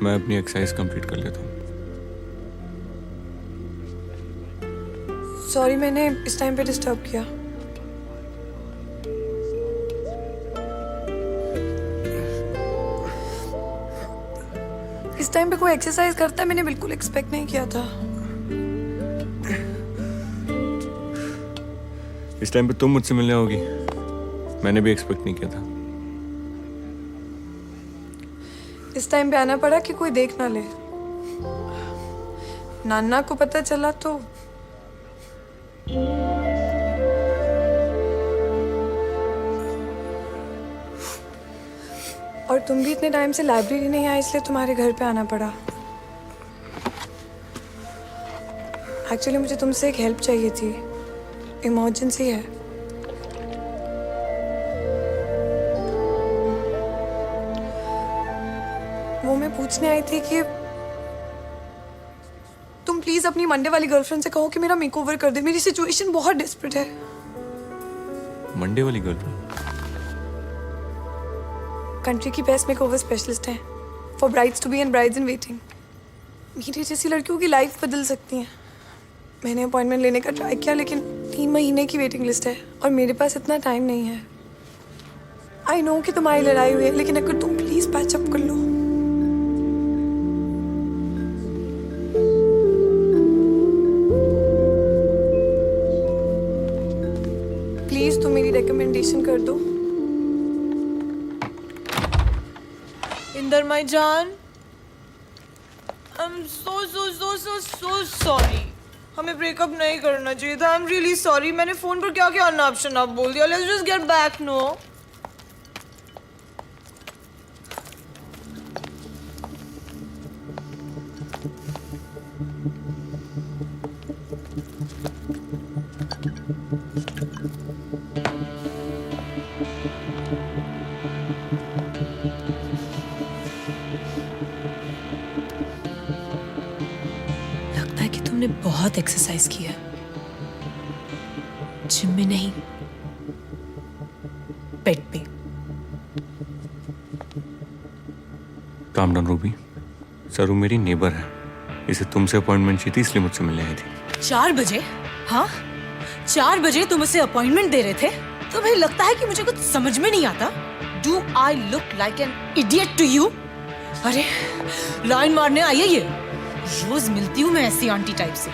मैं अपनी exercise complete कर लेता हूँ। सॉरी मैंने इस टाइम पे डिस्टर्ब किया। इस टाइम पे कोई एक्सरसाइज करता है, मैंने बिल्कुल एक्सपेक्ट नहीं किया था। इस टाइम पे तुम मुझसे मिलने होगी, मैंने भी एक्सपेक्ट नहीं किया था। इस टाइम पे आना पड़ा कि कोई देख ना ले। नाना को पता चला तो और तुम भी इतने टाइम से लाइब्रेरी नहीं आए, इसलिए तुम्हारे घर पे आना पड़ा। एक्चुअली मुझे तुमसे एक हेल्प चाहिए थी, इमरजेंसी है। वो मैं पूछने आई थी कि तुम प्लीज अपनी मंडे वाली गर्लफ्रेंड से कहो कि मेरा मेकओवर कर दे। मेरी सिचुएशन बहुत डेस्परेट है। मंडे वाली गर्लफ्रेंड? कंट्री की बेस्ट मेकओवर स्पेशलिस्ट हैं for brides to be and brides in waiting. मेरी जैसी लड़कियों की लाइफ बदल सकती हैं। मैंने अपॉइंटमेंट लेने का ट्राई किया, लेकिन 3 महीने की वेटिंग लिस्ट है और मेरे पास इतना टाइम नहीं है। आई नो कि तुम्हारी लड़ाई हुई है, लेकिन अगर तुम प्लीज पैचअप कर लो। प्लीज तुम मेरी रिकमेंडेशन कर दो। इंदर माई जान, आई एम सो सॉरी। हमें ब्रेकअप नहीं करना चाहिए था। I am really sorry. मैंने फोन पर क्या क्या अन्ना ऑप्शन आप बोल दिया। Let's just get back no. लगता है कि तुमने बहुत एक्सरसाइज किया, जिम में नहीं, बेड पे। काम डाउन रूबी, सरू मेरी नेबर है, इसे तुमसे अपॉइंटमेंट चाहिए थी, इसलिए मुझसे मिलने आई थी। 4 बजे? हाँ, 4 बजे तुम उसे अपॉइंटमेंट दे रहे थे? तुम्हें लगता है कि मुझे कुछ समझ में नहीं आता? Do I look like an idiot to you? अरे लाइन मारने आई है ये। रोज मिलती हूँ मैं ऐसी आंटी टाइप से।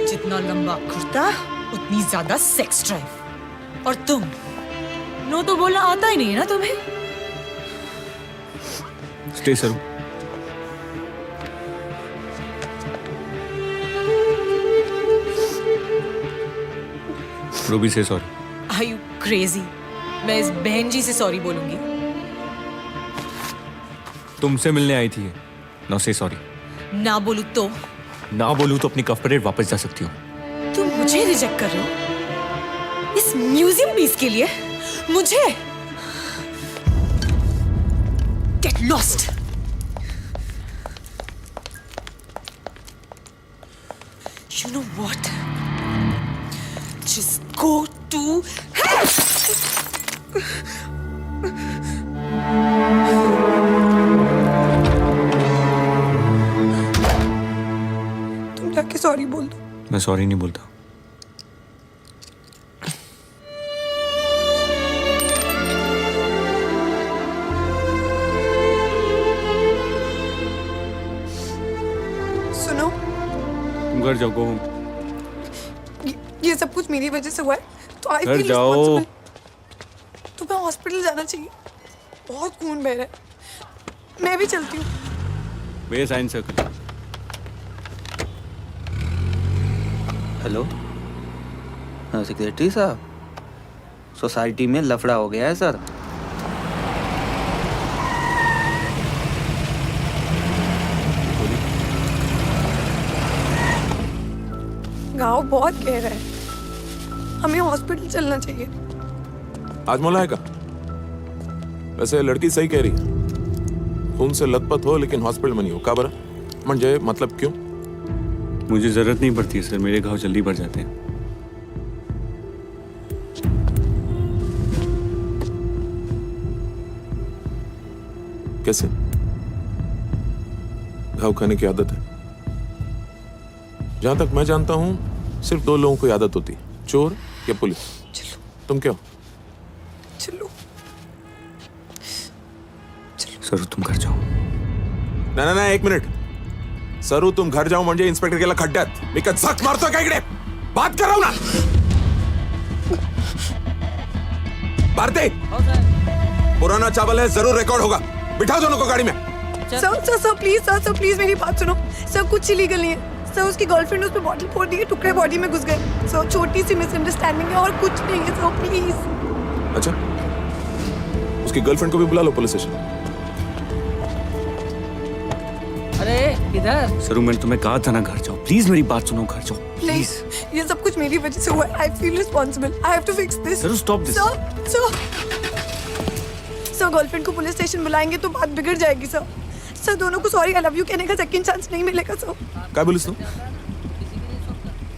जितना लंबा कुर्ता उतनी ज्यादा सेक्स ड्राइव। और तुम नो तो बोलना आता ही नहीं है ना तुम्हें? स्टे सरू। रूबी से सॉरी। Are you crazy? मैं इस बहन जी से सॉरी बोलूंगी? तुमसे मिलने आई थी, नो से सॉरी। ना बोलू तो? ना बोलूं तो अपनी कफ परेड वापस जा सकती हो। तुम मुझे रिजेक्ट कर रहे हो इस म्यूजियम पीस के लिए? मुझे? Get lost. You know what? Just go to तुम जाके सॉरी बोल दो। मैं सॉरी नहीं बोलता। सुनो, तुम घर जाओ, गो होम। ये सब कुछ मेरी वजह से हुआ है, तो आई घर फील जाओ। रिस्पांसिबल। तुम्हें हॉस्पिटल जाना चाहिए, बहुत खून बह रहा है। मैं भी चलती हूँ। वे साइंस सर्कल। हेलो, हाँ सेक्रेटरी साहब, सोसाइटी में लफड़ा हो गया है सर। गाँव बहुत गहरा है, हमें हॉस्पिटल चलना चाहिए। आज मोला है का? वैसे लड़की सही कह रही है, खून से लथपथ हो लेकिन हॉस्पिटल में नहीं हो। का बरा म्हणजे मतलब क्यों? मुझे जरूरत नहीं पड़ती सर, मेरे घाव जल्दी भर जाते हैं। कैसे? घाव खाने की आदत है। जहां तक मैं जानता हूं सिर्फ 2 लोगों को आदत होती है, चोर या पुलिस। चलो तुम क्या हो? चलो सरू तुम घर जाओ. ना ना 1 मिनिट. सरू तुम घर जाओ म्हणजे इन्स्पेक्टर गेला खड्ड्यात. मी का झक मारतोय का इकडे? बात कर रहा हूं ना. भारती, पुराना चावल है, जरूर रिकॉर्ड होगा. बिठाओ दोनों को गाड़ी में. सर प्लीज मेरी बात सुनो. सर कुछ इलीगल नहीं है. सर उसकी गर्लफ्रेंड उस पे बॉटल फोड़ दी है, टुकड़े बॉडी में घुस गए. सर छोटी सी मिसअंडरस्टैंडिंग है और कुछ नहीं है. Sir please. अच्छा, उसकी गर्लफ्रेंड को भी बुला लो पुलिस स्टेशन. अरे इधर. सरू मैंने तुम्हें कहा था ना घर जाओ. प्लीज मेरी बात सुनो, घर जाओ प्लीज. ये सब कुछ मेरी वजह से हुआ है. I feel responsible. I have to fix this. Saru stop this. Sir girlfriend को पुलिस स्टेशन बुलाएंगे तो बात बिगड़ जाएगी. सर दोनों को सॉरी आई लव यू कहने का सेकंड चांस नहीं मिलेगा. सर क्या बोलिस तुम?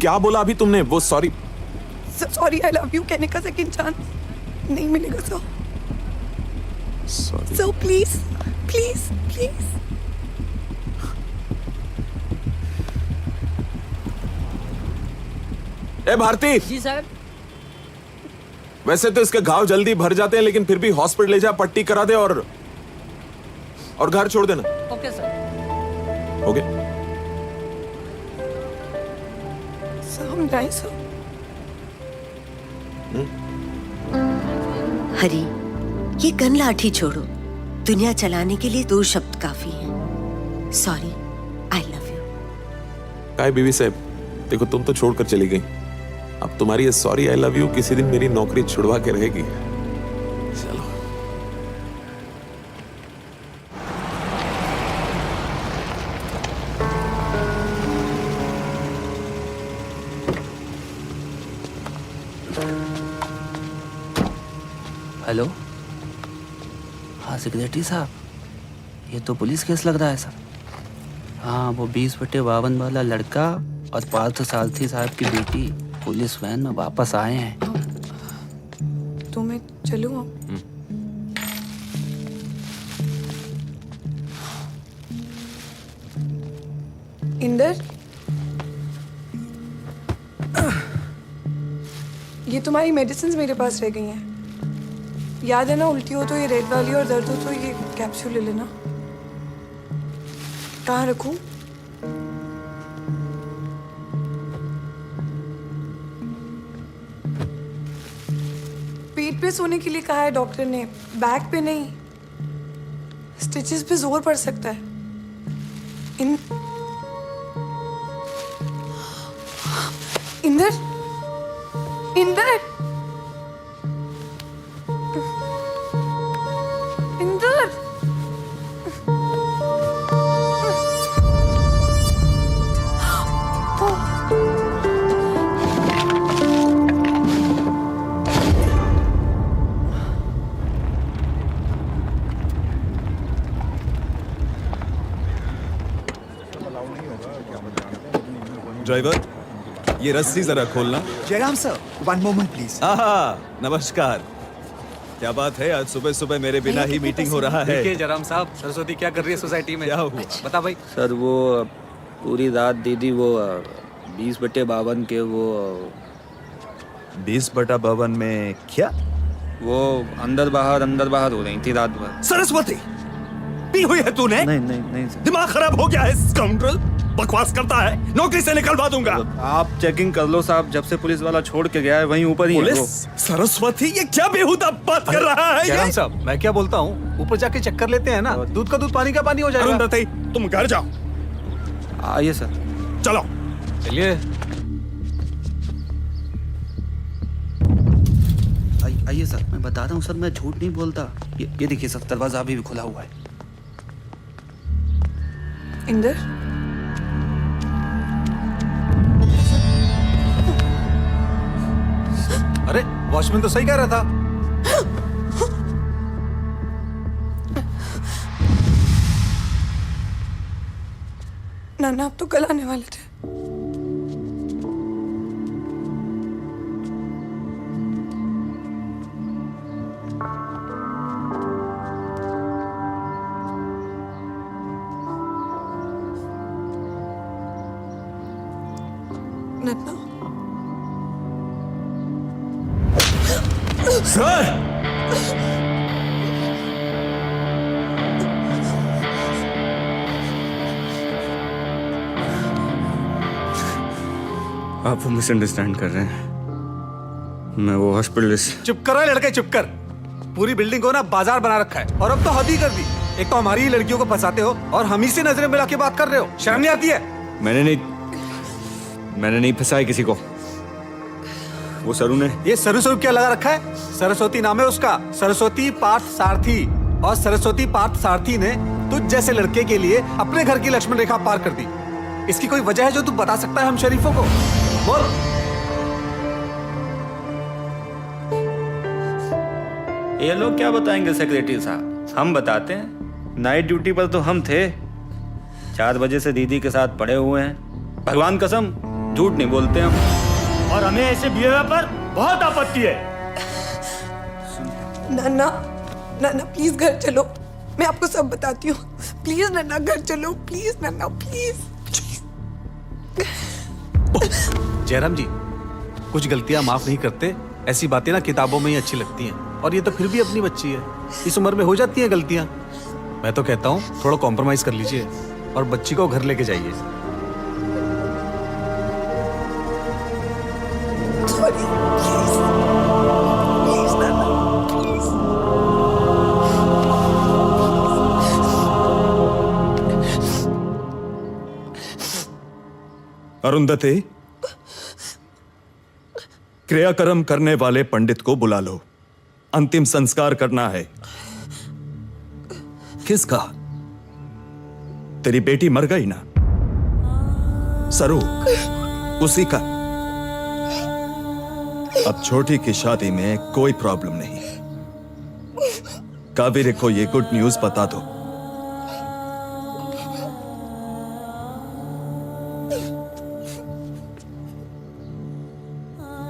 क्या बोला अभी तुमने? वो सॉरी आई लव यू कहने का सेकंड चांस नहीं मिलेगा. Sorry. Sir please please please. ए भारती, जी सर. वैसे तो इसके घाव जल्दी भर जाते हैं, लेकिन फिर भी हॉस्पिटल ले जा, पट्टी करा दे और घर छोड़ देना. Okay sir. हो गया? सर हम जाएं. सर हरी, ये गन लाठी छोड़ो. दुनिया चलाने के लिए 2 शब्द काफी हैं. Sorry, I love you. काय बीवी साहब, देखो तुम तो छोड़कर चली गई. अब तुम्हारी ये सॉरी आई लव यू किसी दिन मेरी नौकरी छुड़वा के रहेगी. चलो. हेलो. हाँ सेक्रेटरी साहब, ये तो पुलिस केस लग रहा है सर. हाँ, वो 20/52 वाला लड़का और पार्थ सारथी साहब की बेटी पुलिस वैन में वापस आए हैं. तो मैं चलूँ अब? इंदर, ये तुम्हारी मेडिसिन मेरे पास रह गई हैं. याद है ना, उल्टी हो तो ये रेड वाली और दर्द हो तो ये कैप्सूल ले लेना. कहाँ रखूं? पेट पे सोने के लिए कहा है डॉक्टर ने, बैक पे नहीं. स्टिचेस पे जोर पड़ सकता है. इंदर, इंदर, इंदर. ड्राइवर, ये रस्सी जरा खोलना. Jairam sir, 1 moment please. नमस्कार. क्या बात है, आज सुबह सुबह मेरे बिना ही मीटिंग हो रहा है. देखिए जयराम साहब, सरस्वती क्या कर रही है सोसाइटी में? क्या हुआ? बता भाई. सर वो पूरी रात दीदी वो 20/52 के वो 20/52 में क्या? वो अंदर बाहर हो रही थी रात भर. सरस्वती, पी हुई है तूने? नहीं सर. दिमाग खराब हो गया है स्काउंड्रल. बकवास करता है, नौकरी से निकलवा दूंगा. आप चेकिंग कर लो साहब, जब से पुलिस वाला छोड़ के गया है वहीं ऊपर ही है वो. पुलिस? सरस्वती, ये क्या बेहुदा बात कर रहा है जयराम ये? साहब, मैं क्या बोलता हूँ, ऊपर जाके चेक कर लेते हैं ना. दूध का दूध, पानी का पानी हो जाएगा. अरुंधति, तुम घर जाओ. आइए सर. चलो. चलिए. आइए सर, मैं बता रहा हूँ सर, मैं झूठ नहीं बोलता. ये देखिए सर, दरवाजा अभी भी खुला हुआ है. इंदर, अरे वॉचमैन तो सही कह रहा था. नाना अब तो कल आने वाले थे. नन्ना सर आप वो मिसअंडरस्टैंड कर रहे हैं। मैं वो हॉस्पिटलिस्ट। चुप करो लड़के, चुप कर। पूरी बिल्डिंग को ना बाजार बना रखा है और अब तो हद ही कर दी। एक तो हमारी ही लड़कियों को फंसाते हो और हम ही से नजरें मिला के बात कर रहे हो। शर्म नहीं आती है? मैंने नहीं फंसाया किसी को। वो सरू ने। ये सरस्वती क्या लगा रखा है? सरस्वती नाम है उसका, सरस्वती पार्थ सारथी। और सरस्वती पार्थ सारथी ने तुझ जैसे लड़के के लिए अपने घर की लक्ष्मण रेखा पार कर दी। इसकी कोई वजह है जो तू बता सकता है हम शरीफों को? बोल। ये लोग क्या बताएंगे सेक्रेटरी साहब, हम बताते हैं। नाइट ड्यूटी पर तो हम थे, 4 बजे से दीदी के साथ पड़े हुए हैं। भगवान कसम झूठ नहीं बोलते हम। और हमें ऐसे बिहेवियर पर बहुत आपत्ति है। नन्ना नन्ना प्लीज घर चलो, मैं आपको सब बताती हूँ। प्लीज नन्ना घर चलो, प्लीज नन्ना प्लीज। जयराम जी, कुछ गलतियां माफ नहीं करते। ऐसी बातें ना किताबों में ही अच्छी लगती हैं, और ये तो फिर भी अपनी बच्ची है। इस उम्र में हो जाती हैं गलतियां। मैं तो कहता हूँ थोड़ा कॉम्प्रोमाइज कर लीजिए और बच्ची को घर लेके जाइए। सॉरी प्लीज प्लीज नन्ना प्लीज। अरुंधति, क्रियाकर्म करने वाले पंडित को बुला लो, अंतिम संस्कार करना है। किसका? तेरी बेटी मर गई ना, सरू, उसी का। अब छोटी की शादी में कोई प्रॉब्लम नहीं। कावेरी को ये गुड न्यूज बता दो।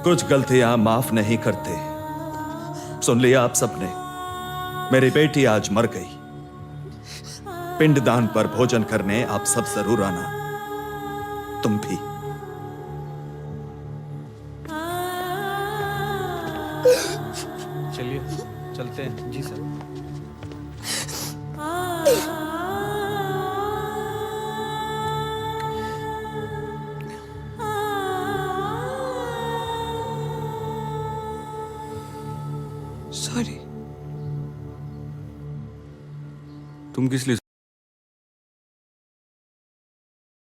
कुछ गलतियां माफ नहीं करते। सुन लिया आप सबने, मेरी बेटी आज मर गई। पिंडदान पर भोजन करने आप सब जरूर आना, तुम भी। चलिए चलते हैं। जी सर। सॉरी। तुम किस लिए